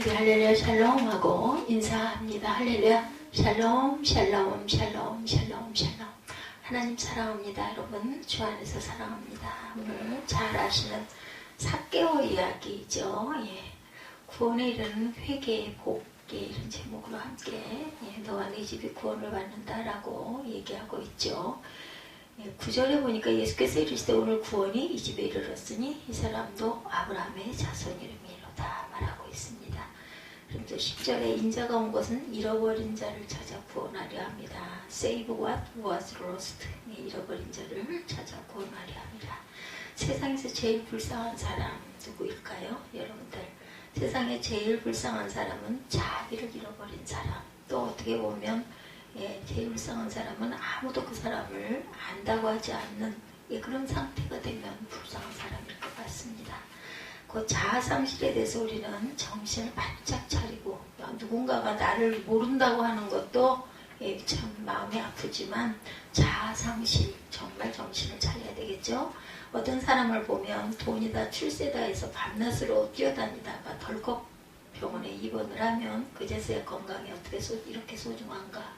우리 할렐루야 샬롬 하고 인사합니다. 할렐루야 샬롬 샬롬 샬롬 샬롬 샬롬. 하나님 사랑합니다. 여러분 주 안에서 사랑합니다. 오늘 잘 아시는 삭개오 이야기죠. 구원에 이르는 회개의 복, 이런 제목으로 함께 너와 네 집이 구원을 받는다라고 얘기하고 있죠. 9절에 보니까 예수께서 이르시되 오늘 구원이 이 집에 이르렀으니 이 사람도 아브라함의 자손이름이로다 말하고 있습니다. 그런데 10절에 인자가 온 것은 잃어버린 자를 찾아 구원하려 합니다. Save what was lost. 잃어버린 자를 찾아 구원하려 합니다. 세상에서 제일 불쌍한 사람 누구일까요? 여러분들, 세상에 제일 불쌍한 사람은 자기를 잃어버린 사람. 또 어떻게 보면 제일 불쌍한 사람은 아무도 그 사람을 안다고 하지 않는 그런 상태가 되면 불쌍한 사람일 것 같습니다. 그 자아상실에 대해서 우리는 정신을 바짝 차리고, 누군가가 나를 모른다고 하는 것도 참 마음이 아프지만 자아상실, 정말 정신을 차려야 되겠죠. 어떤 사람을 보면 돈이다 출세다 해서 밤낮으로 뛰어다니다가 덜컥 병원에 입원을 하면 그제서야 건강이 어떻게 이렇게 소중한가.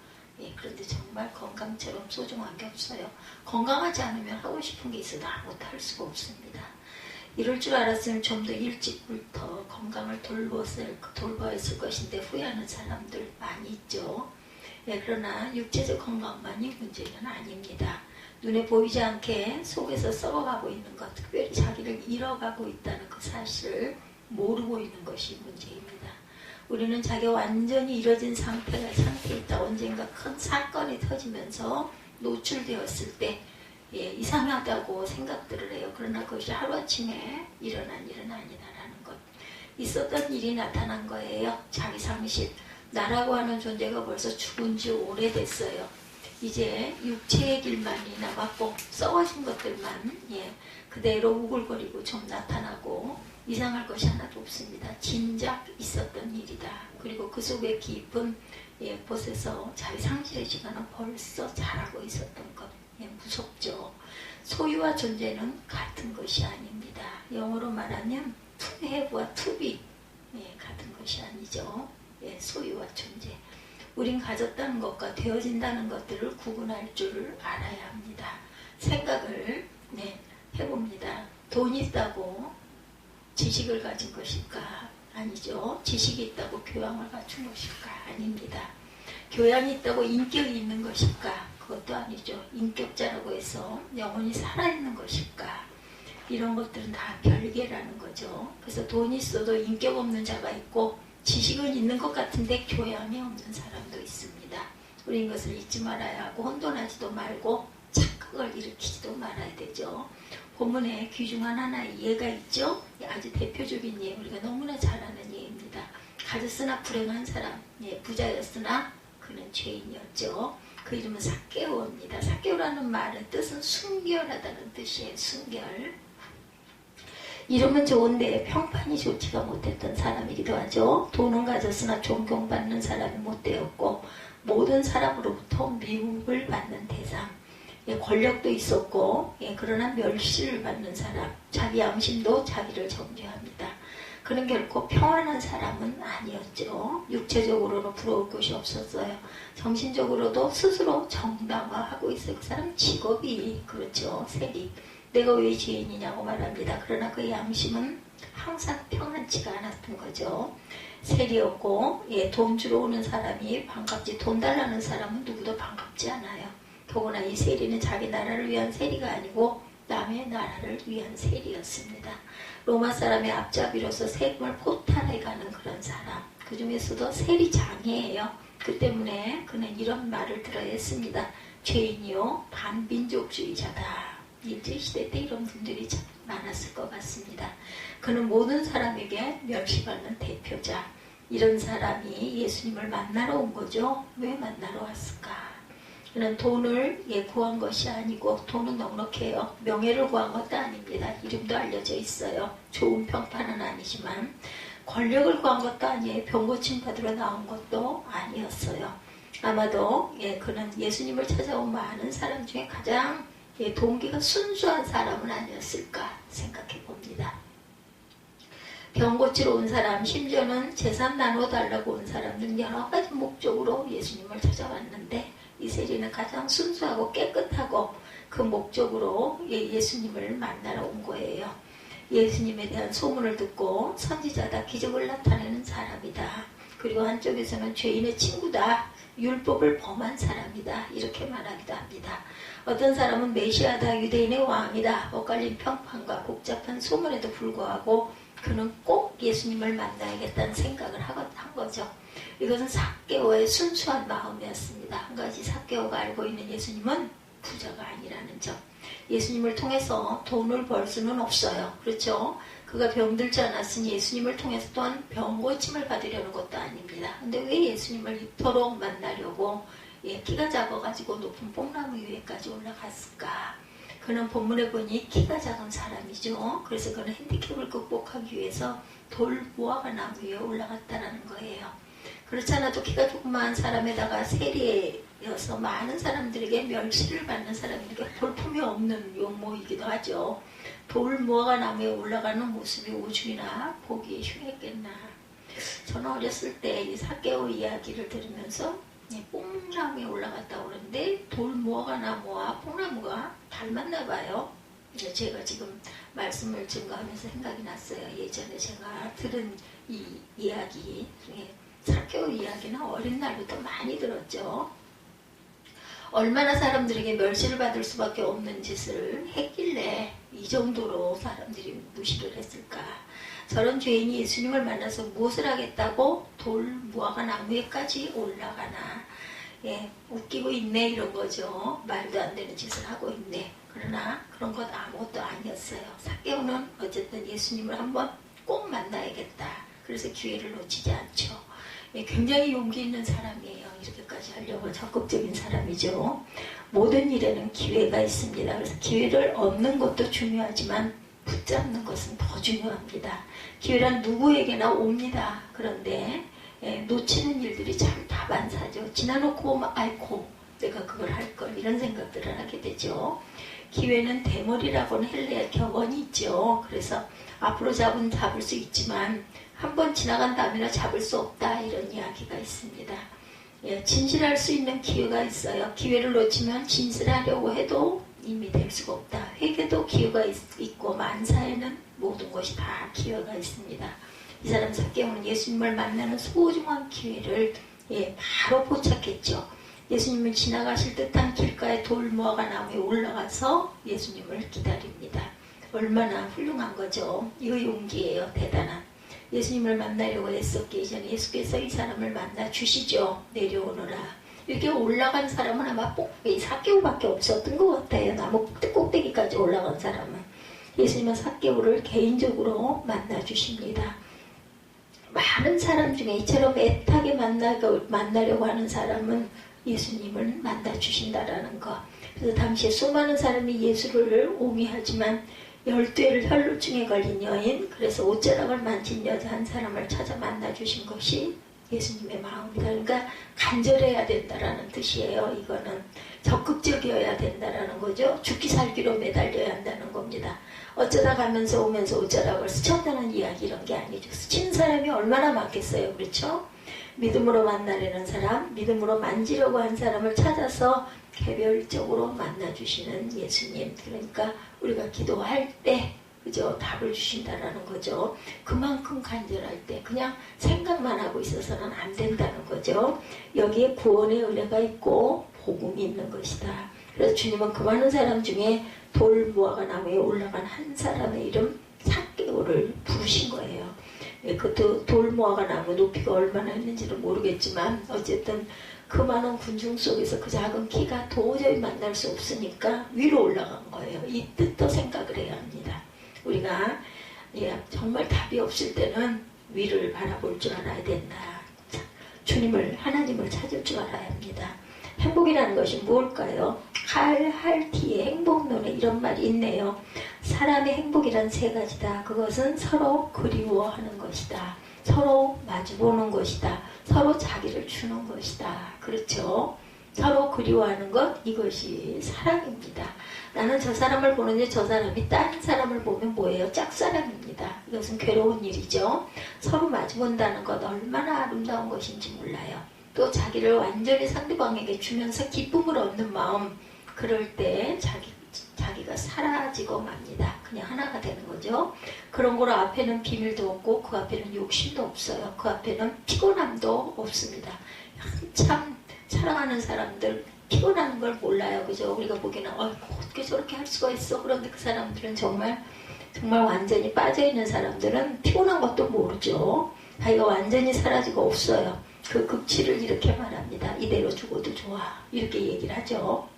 그런데 정말 건강처럼 소중한 게 없어요. 건강하지 않으면 하고 싶은 게 있어도 아무것도 할 수가 없습니다. 이럴 줄 알았으면 좀 더 일찍부터 건강을 돌봐야 했을 것인데 후회하는 사람들 많이 있죠. 그러나 육체적 건강만이 문제는 아닙니다. 눈에 보이지 않게 속에서 썩어가고 있는 것, 특별히 자기를 잃어가고 있다는 그 사실을 모르고 있는 것이 문제입니다. 우리는 자기가 완전히 잃어진 상태에 있다. 언젠가 큰 사건이 터지면서 노출되었을 때 이상하다고 생각들을 해요. 그러나 그것이 하루아침에 일어난 일은 아니다라는 것. 있었던 일이 나타난 거예요. 자기 상실. 나라고 하는 존재가 벌써 죽은 지 오래됐어요. 이제 육체의 길만이 남았고 썩어진 것들만 그대로 우글거리고 좀 나타나고 이상할 것이 하나도 없습니다. 진작 있었던 일이다. 그리고 그 속에 깊은 곳에서 자기 상실의 시간은 벌써 잘하고 있었던 것. 무섭죠. 소유와 존재는 같은 것이 아닙니다. 영어로 말하면 to have와 to be 같은 것이 아니죠. 소유와 존재. 우린 가졌다는 것과 되어진다는 것들을 구분할 줄 알아야 합니다. 생각을 해봅니다. 돈이 있다고 지식을 가진 것일까? 아니죠. 지식이 있다고 교양을 갖춘 것일까? 아닙니다. 교양이 있다고 인격이 있는 것일까? 그것도 아니죠. 인격자라고 해서 영혼이 살아있는 것일까? 이런 것들은 다 별개라는 거죠. 그래서 돈이 있어도 인격 없는 자가 있고 지식은 있는 것 같은데 교양이 없는 사람도 있습니다. 우리 이것을 잊지 말아야 하고 혼돈하지도 말고 착각을 일으키지도 말아야 되죠. 본문에 귀 중 하나의 예가 있죠. 아주 대표적인 예, 우리가 너무나 잘 아는 예입니다. 가졌으나 불행한 사람, 부자였으나 그는 죄인이었죠. 그 이름은 삭개오입니다. 삭개오라는 말은 뜻은 순결하다는 뜻이에요. 순결. 이름은 좋은데 평판이 좋지가 못했던 사람이기도 하죠. 돈은 가졌으나 존경받는 사람이 못 되었고 모든 사람으로부터 미움을 받는 대상. 권력도 있었고 그러나 멸시를 받는 사람. 자기 양심도 자기를 정죄합니다. 그는 결코 평안한 사람은 아니었죠. 육체적으로는 부러울 것이 없었어요. 정신적으로도 스스로 정당화하고 있어요. 그 사람 직업이 그렇죠. 세리. 내가 왜 죄인이냐고 말합니다. 그러나 그 양심은 항상 평안치가 않았던 거죠. 세리였고 돈 주러 오는 사람이 반갑지 돈 달라는 사람은 누구도 반갑지 않아요. 더구나 이 세리는 자기 나라를 위한 세리가 아니고 남의 나라를 위한 세리였습니다. 로마 사람의 앞잡이로서 세금을 포탈해가는 그런 사람. 그 중에서도 세리장이에요. 그 때문에 그는 이런 말을 들어야 했습니다. 죄인이요 반민족주의자다. 일제시대 때 이런 분들이 참 많았을 것 같습니다. 그는 모든 사람에게 멸시받는 대표자. 이런 사람이 예수님을 만나러 온 거죠. 왜 만나러 왔을까? 그는 돈을 구한 것이 아니고 돈은 넉넉해요. 명예를 구한 것도 아닙니다. 이름도 알려져 있어요. 좋은 평판은 아니지만 권력을 구한 것도 아니에요. 병고침 받으러 나온 것도 아니었어요. 아마도 그는 예수님을 찾아온 많은 사람 중에 가장 동기가 순수한 사람은 아니었을까 생각해 봅니다. 병 고치러 온 사람, 심지어는 재산 나눠달라고 온 사람들은 여러 가지 목적으로 예수님을 찾아왔는데 이 세리는 가장 순수하고 깨끗하고 그 목적으로 예수님을 만나러 온 거예요. 예수님에 대한 소문을 듣고 선지자다, 기적을 나타내는 사람이다. 그리고 한쪽에서는 죄인의 친구다, 율법을 범한 사람이다, 이렇게 말하기도 합니다. 어떤 사람은 메시아다, 유대인의 왕이다, 엇갈린 평판과 복잡한 소문에도 불구하고 그는 꼭 예수님을 만나야겠다는 생각을 한 거죠. 이것은 삭개오의 순수한 마음이었습니다. 한 가지 삭개오가 알고 있는 예수님은 부자가 아니라는 점. 예수님을 통해서 돈을 벌 수는 없어요. 그렇죠? 그가 병들지 않았으니 예수님을 통해서 또한 병 고침을 받으려는 것도 아닙니다. 근데 왜 예수님을 이토록 만나려고 키가 작아가지고 높은 뽕나무 위에까지 올라갔을까? 그는 본문에 보니 키가 작은 사람이죠. 그래서 그는 핸디캡을 극복하기 위해서 돌 무화과 나무 위에 올라갔다는 거예요. 그렇지 않아도 키가 조그마한 사람에다가 세리여서 많은 사람들에게 멸시를 받는 사람에게 볼품이 없는 용모이기도 하죠. 돌 무화과 나무에 올라가는 모습이 오죽이나 보기 흉했겠나. 저는 어렸을 때 이 삭개오 이야기를 들으면서 뽕나무에 올라갔다 오는데 돌 무화과 나무와 뽕나무가 닮았나 봐요. 제가 지금 말씀을 증거하면서 생각이 났어요. 예전에 제가 들은 이 이야기 중에 삭개오 이야기는 어린 날부터 많이 들었죠. 얼마나 사람들에게 멸시를 받을 수밖에 없는 짓을 했길래 이 정도로 사람들이 무시를 했을까. 저런 죄인이 예수님을 만나서 무엇을 하겠다고 돌 무화과 나무에까지 올라가나. 웃기고 있네 이런 거죠. 말도 안 되는 짓을 하고 있네. 그러나 그런 것 아무것도 아니었어요. 삭개오는 어쨌든 예수님을 한번 꼭 만나야겠다. 그래서 기회를 놓치지 않죠. 굉장히 용기 있는 사람이에요. 이렇게까지 하려고 적극적인 사람이죠. 모든 일에는 기회가 있습니다. 그래서 기회를 얻는 것도 중요하지만 붙잡는 것은 더 중요합니다. 기회란 누구에게나 옵니다. 그런데 놓치는 일들이 참 다반사죠. 지나놓고 오면 아이고 내가 그걸 할걸 이런 생각들을 하게 되죠. 기회는 대머리라고는 헬레의 격언이 있죠. 그래서 앞으로 잡을 수 있지만 한번 지나간 다음에는 잡을 수 없다 이런 이야기가 있습니다. 진실할 수 있는 기회가 있어요. 기회를 놓치면 진실하려고 해도 이미 될 수가 없다. 회개도 기회가 있고 만사에는 모든 것이 다 기회가 있습니다. 이 사람 삭개오는 예수님을 만나는 소중한 기회를 바로 포착했죠. 예수님을 지나가실 듯한 길가에 돌 무화과 나무에 올라가서 예수님을 기다립니다. 얼마나 훌륭한 거죠. 이거 용기예요. 대단한. 예수님을 만나려고 애썼기 이전에 예수께서 이 사람을 만나 주시죠. 내려오너라. 이렇게 올라간 사람은 아마 삭개오밖에 없었던 것 같아요. 나무 꼭대기까지 올라간 사람은. 예수님은 삭개오를 개인적으로 만나 주십니다. 많은 사람 중에 이처럼 애타게 만나려고 하는 사람은 예수님을 만나 주신다라는 것. 그래서 당시에 수많은 사람이 예수를 옹이하지만 12살 혈루증에 걸린 여인, 그래서 옷자락을 만진 여자 한 사람을 찾아 만나 주신 것이 예수님의 마음이다. 그러니까 간절해야 된다라는 뜻이에요. 이거는 적극적이어야 된다라는 거죠. 죽기 살기로 매달려야 한다는 겁니다. 어쩌다 가면서 오면서 옷자락을 스쳤다는 이야기 이런 게 아니죠. 스친 사람이 얼마나 많겠어요. 그렇죠? 믿음으로 만나려는 사람, 믿음으로 만지려고 한 사람을 찾아서 개별적으로 만나주시는 예수님. 그러니까 우리가 기도할 때 그죠? 답을 주신다라는 거죠. 그만큼 간절할 때 그냥 생각만 하고 있어서는 안 된다는 거죠. 여기에 구원의 은혜가 있고 복음이 있는 것이다. 그래서 주님은 그 많은 사람 중에 돌 무화과 나무에 올라간 한 사람의 이름 삭개오를 부르신 거예요. 그것도 돌 무화과 나무 높이가 얼마나 했는지는 모르겠지만 어쨌든 그 많은 군중 속에서 그 작은 키가 도저히 만날 수 없으니까 위로 올라간 거예요. 이 뜻도 생각을 해야 합니다. 우리가 정말 답이 없을 때는 위를 바라볼 줄 알아야 된다. 주님을, 하나님을 찾을 줄 알아야 합니다. 행복이라는 것이 무엇일까요? 할티의 행복론에 이런 말이 있네요. 사람의 행복이란 세 가지다. 그것은 서로 그리워하는 것이다. 서로 마주보는 것이다. 서로 자기를 주는 것이다. 그렇죠? 서로 그리워하는 것, 이것이 사랑입니다. 나는 저 사람을 보는데 저 사람이 다른 사람을 보면 뭐예요? 짝사랑입니다. 이것은 괴로운 일이죠. 서로 마주본다는 것 얼마나 아름다운 것인지 몰라요. 또 자기를 완전히 상대방에게 주면서 기쁨을 얻는 마음, 그럴 때 자기가 사라지고 맙니다. 그냥 하나가 되는 거죠. 그런 거로 앞에는 비밀도 없고 그 앞에는 욕심도 없어요. 그 앞에는 피곤함도 없습니다. 한참 사랑하는 사람들 피곤한 걸 몰라요. 그죠? 우리가 보기에는 어떻게 저렇게 할 수가 있어. 그런데 그 사람들은 정말 완전히 빠져있는 사람들은 피곤한 것도 모르죠. 자기가 완전히 사라지고 없어요. 그 극치를 이렇게 말합니다. 이대로 죽어도 좋아. 이렇게 얘기를 하죠.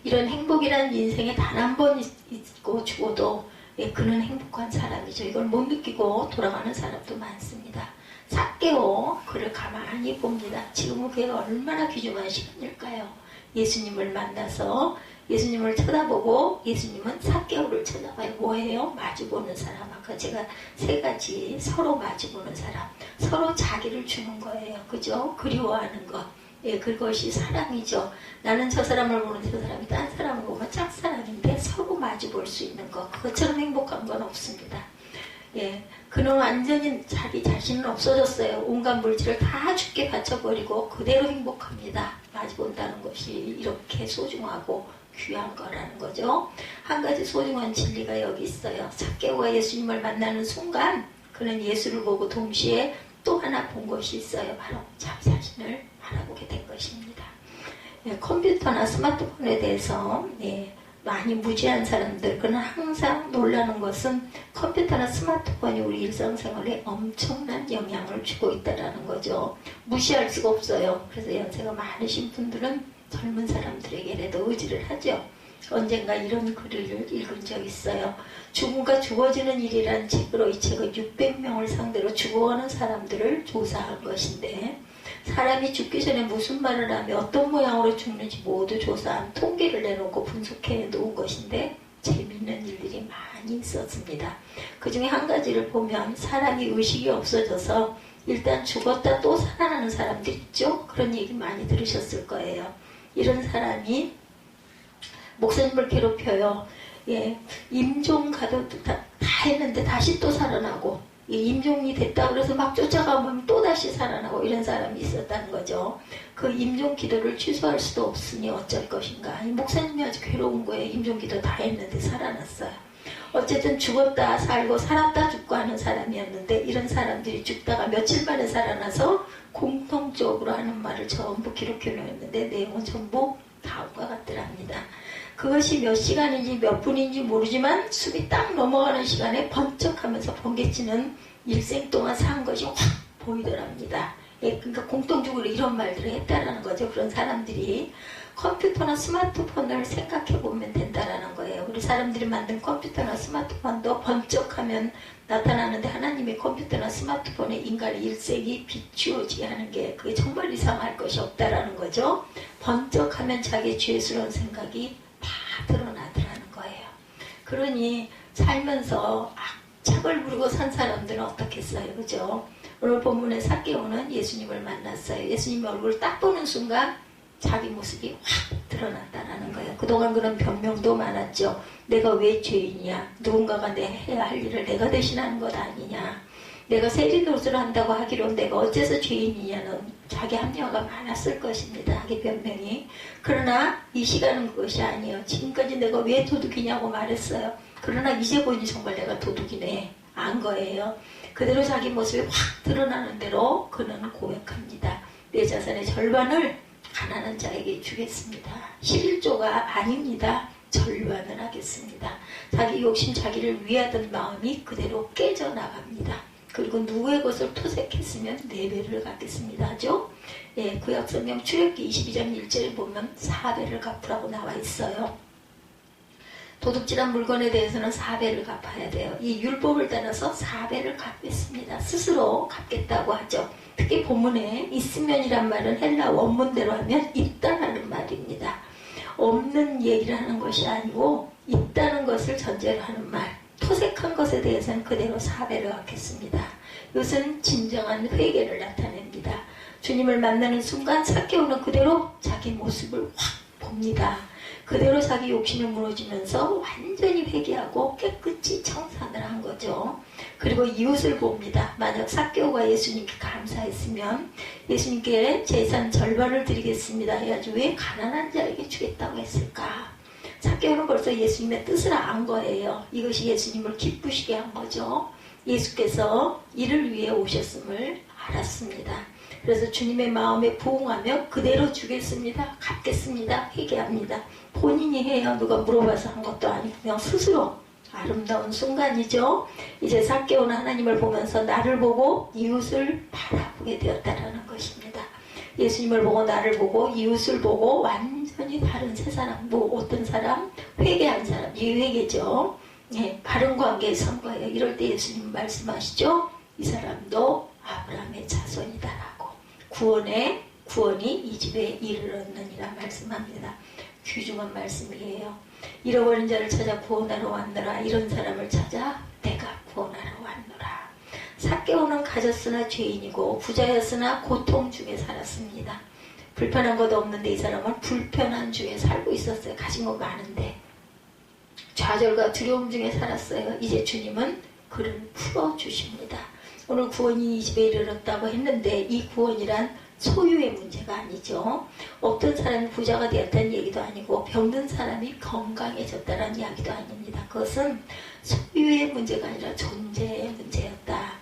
이런 행복이라는 인생에 단 한 번 있고 죽어도 그는 행복한 사람이죠. 이걸 못 느끼고 돌아가는 사람도 많습니다. 삭개오 그를 가만히 봅니다. 지금은 그게 얼마나 귀중한 시간일까요? 예수님을 만나서 예수님을 쳐다보고 예수님은 삭개오를 쳐다봐요. 뭐예요? 마주보는 사람. 아까 제가 세 가지 서로 마주보는 사람. 서로 자기를 주는 거예요. 그죠? 그리워하는 것. 그것이 사랑이죠. 나는 저 사람을 보는데 저 사람이 딴 사람을 보면 짝사랑인데 서로 마주볼 수 있는 것. 그것처럼 행복한 건 없습니다. 그는 완전히 자기 자신은 없어졌어요. 온갖 물질을 다 죽게 바쳐버리고 그대로 행복합니다. 마주본다는 것이 이렇게 소중하고 귀한 거라는 거죠. 한 가지 소중한 진리가 여기 있어요. 삭개오가 예수님을 만나는 순간 그는 예수를 보고 동시에 또 하나 본 것이 있어요. 바로 자기 자신을 바라보게 된 것입니다. 컴퓨터나 스마트폰에 대해서 많이 무지한 사람들, 그러나 항상 놀라는 것은 컴퓨터나 스마트폰이 우리 일상생활에 엄청난 영향을 주고 있다는 거죠. 무시할 수가 없어요. 그래서 연세가 많으신 분들은 젊은 사람들에게라도 의지를 하죠. 언젠가 이런 글을 읽은 적 있어요. 죽음과 죽어지는 일이라는 책으로 이 책은 600명을 상대로 죽어가는 사람들을 조사한 것인데 사람이 죽기 전에 무슨 말을 하며 어떤 모양으로 죽는지 모두 조사한 통계를 내놓고 분석해 놓은 것인데 재미있는 일들이 많이 있었습니다. 그 중에 한 가지를 보면 사람이 의식이 없어져서 일단 죽었다 또 살아나는 사람들 있죠? 그런 얘기 많이 들으셨을 거예요. 이런 사람이 목사님을 괴롭혀요. 임종 가도 다 했는데 다시 또 살아나고 임종이 됐다고 해서 막 쫓아가면 또다시 살아나고 이런 사람이 있었다는 거죠. 그 임종 기도를 취소할 수도 없으니 어쩔 것인가. 목사님이 아주 괴로운 거예요. 임종 기도 다 했는데 살아났어요. 어쨌든 죽었다 살고 살았다 죽고 하는 사람이었는데 이런 사람들이 죽다가 며칠 만에 살아나서 공통적으로 하는 말을 전부 기록해 놓았는데 내용은 전부 다음과 같더랍니다. 그것이 몇 시간인지 몇 분인지 모르지만 숨이 딱 넘어가는 시간에 번쩍하면서 번개치는 일생 동안 산 것이 확 보이더랍니다. 그러니까 공통적으로 이런 말들을 했다라는 거죠. 그런 사람들이 컴퓨터나 스마트폰을 생각해 보면 된다라는 거예요. 우리 사람들이 만든 컴퓨터나 스마트폰도 번쩍하면 나타나는데 하나님의 컴퓨터나 스마트폰에 인간의 일생이 비추어지게 하는 게 그게 정말 이상할 것이 없다라는 거죠. 번쩍하면 자기 죄스러운 생각이 다 드러나더라는 거예요. 그러니 살면서 악착을 부리고 산 사람들은 어떻겠어요, 그죠? 오늘 본문의 삭개오는 예수님을 만났어요. 예수님 얼굴을 딱 보는 순간 자기 모습이 확 드러났다라는 거예요. 그동안 그런 변명도 많았죠. 내가 왜 죄인이야? 누군가가 내 해야 할 일을 내가 대신하는 것 아니냐? 내가 세리노릇을 한다고 하기로 내가 어째서 죄인이냐는 자기 합리화가 많았을 것입니다. 자기 변명이. 그러나 이 시간은 그것이 아니에요. 지금까지 내가 왜 도둑이냐고 말했어요. 그러나 이제 보니 정말 내가 도둑이네. 안 거예요. 그대로 자기 모습이 확 드러나는 대로 그는 고백합니다. 내 자산의 절반을 가난한 자에게 주겠습니다. 11조가 아닙니다. 절반을 하겠습니다. 자기 욕심 자기를 위하던 마음이 그대로 깨져나갑니다. 그리고 누구의 것을 토색했으면 4배를 갚겠습니다. 하죠? 구약성경 출애굽기 22장 1절에 보면 4배를 갚으라고 나와 있어요. 도둑질한 물건에 대해서는 4배를 갚아야 돼요. 이 율법을 따라서 4배를 갚겠습니다. 스스로 갚겠다고 하죠. 특히 본문에 있으면이란 말은 헬라 원문대로 하면 있다라는 말입니다. 없는 얘기를 하는 것이 아니고 있다는 것을 전제로 하는 말. 토색한 것에 대해서는 그대로 4배를 갚겠습니다. 이것은 진정한 회개를 나타냅니다. 주님을 만나는 순간 삭개오는 그대로 자기 모습을 확 봅니다. 그대로 자기 욕심이 무너지면서 완전히 회개하고 깨끗이 청산을 한 거죠. 그리고 이웃을 봅니다. 만약 삭개오가 예수님께 감사했으면 예수님께 재산 절반을 드리겠습니다 해야지 왜 가난한 자에게 주겠다고 했을까? 삭개오는 벌써 예수님의 뜻을 안 거예요. 이것이 예수님을 기쁘시게 한 거죠. 예수께서 이를 위해 오셨음을 알았습니다. 그래서 주님의 마음에 부응하며 그대로 주겠습니다. 갚겠습니다. 회개합니다. 본인이 해요. 누가 물어봐서 한 것도 아니고 그냥 스스로. 아름다운 순간이죠. 이제 삭개오는 하나님을 보면서 나를 보고 이웃을 바라보게 되었다라는 것입니다. 예수님을 보고 나를 보고 이웃을 보고 완전히 다른 세 사람, 어떤 사람? 회개한 사람, 이 회개죠. 예, 바른 관계에 선 거예요. 이럴 때 예수님 말씀하시죠. 이 사람도 아브라함의 자손이다라고. 구원이 이 집에 이르렀느니라 말씀합니다. 귀중한 말씀이에요. 잃어버린 자를 찾아 구원하러 왔노라. 이런 사람을 찾아 내가 구원하러 왔노라. 삭개오는 가졌으나 죄인이고 부자였으나 고통 중에 살았습니다. 불편한 것도 없는데 이 사람은 불편한 중에 살고 있었어요. 가진 거 많은데 좌절과 두려움 중에 살았어요. 이제 주님은 그를 풀어주십니다. 오늘 구원이 이 집에 이르렀다고 했는데 이 구원이란 소유의 문제가 아니죠. 없던 사람이 부자가 되었다는 얘기도 아니고 병든 사람이 건강해졌다는 이야기도 아닙니다. 그것은 소유의 문제가 아니라 존재의 문제였다.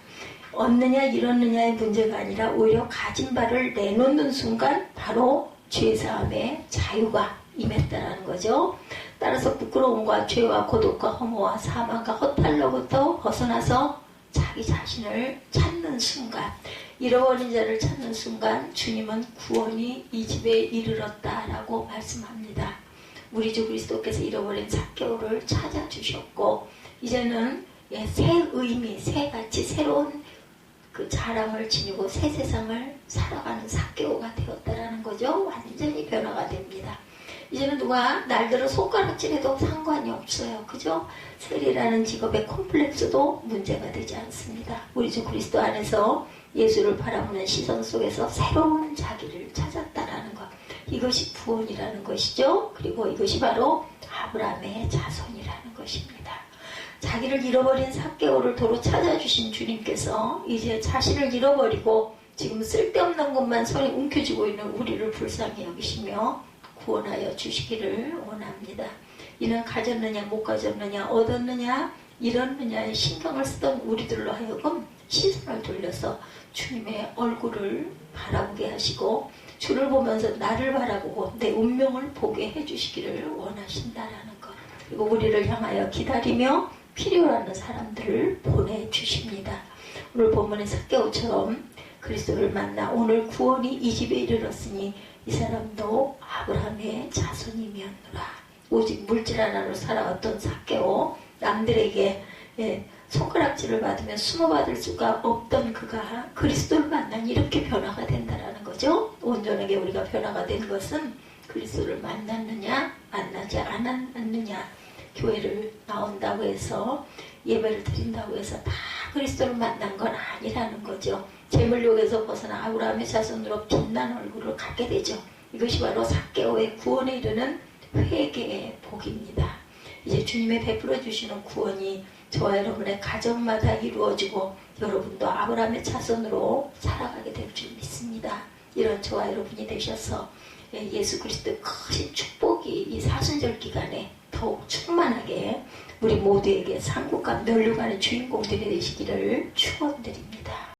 얻느냐 잃었느냐의 문제가 아니라 오히려 가진 바를 내놓는 순간 바로 죄사함의 자유가 임했다라는 거죠. 따라서 부끄러움과 죄와 고독과 허무와 사망과 허탈로부터 벗어나서 자기 자신을 찾는 순간, 잃어버린 자를 찾는 순간 주님은 구원이 이 집에 이르렀다라고 말씀합니다. 우리 주 그리스도께서 잃어버린 삭개오를 찾아주셨고 이제는 새 의미, 새같이 새로운 그 자랑을 지니고 새 세상을 살아가는 삭개오가 되었다라는 거죠. 완전히 변화가 됩니다. 이제는 누가 날들어 손가락질해도 상관이 없어요. 그죠? 세리라는 직업의 콤플렉스도 문제가 되지 않습니다. 우리 주 그리스도 안에서 예수를 바라보는 시선 속에서 새로운 자기를 찾았다라는 것. 이것이 구원이라는 것이죠. 그리고 이것이 바로 아브라함의 자손이라는 것입니다. 자기를 잃어버린 삭개오를 도로 찾아주신 주님께서 이제 자신을 잃어버리고 지금 쓸데없는 것만 손에 움켜쥐고 있는 우리를 불쌍히 여기시며 구원하여 주시기를 원합니다. 이는 가졌느냐 못 가졌느냐 얻었느냐 잃었느냐에 신경을 쓰던 우리들로 하여금 시선을 돌려서 주님의 얼굴을 바라보게 하시고 주를 보면서 나를 바라보고 내 운명을 보게 해주시기를 원하신다라는 것. 그리고 우리를 향하여 기다리며 필요로 사람들을 보내주십니다. 오늘 본문의 삭개오처럼 그리스도를 만나 오늘 구원이 이 집에 이르렀으니 이 사람도 아브라함의 자손이었노라. 오직 물질 하나로 살아왔던 삭개오, 남들에게 손가락질을 받으며 수모받을 수가 없던 그가 그리스도를 만나니 이렇게 변화가 된다는 거죠. 온전하게 우리가 변화가 된 것은 그리스도를 만났느냐 만나지 않았느냐, 교회를 나온다고 해서 예배를 드린다고 해서 다 그리스도를 만난 건 아니라는 거죠. 재물욕에서 벗어나 아브라함의 자손으로 빛난 얼굴을 갖게 되죠. 이것이 바로 삭개오의 구원에 이르는 회개의 복입니다. 이제 주님의 베풀어 주시는 구원이 저와 여러분의 가정마다 이루어지고 여러분도 아브라함의 자손으로 살아가게 될 줄 믿습니다. 이런 저와 여러분이 되셔서 예수 그리스도의 크신 축복이 이 사순절 기간에 더욱 충만하게 우리 모두에게 상국과 멸류관의 주인공들이 되시기를 축원드립니다.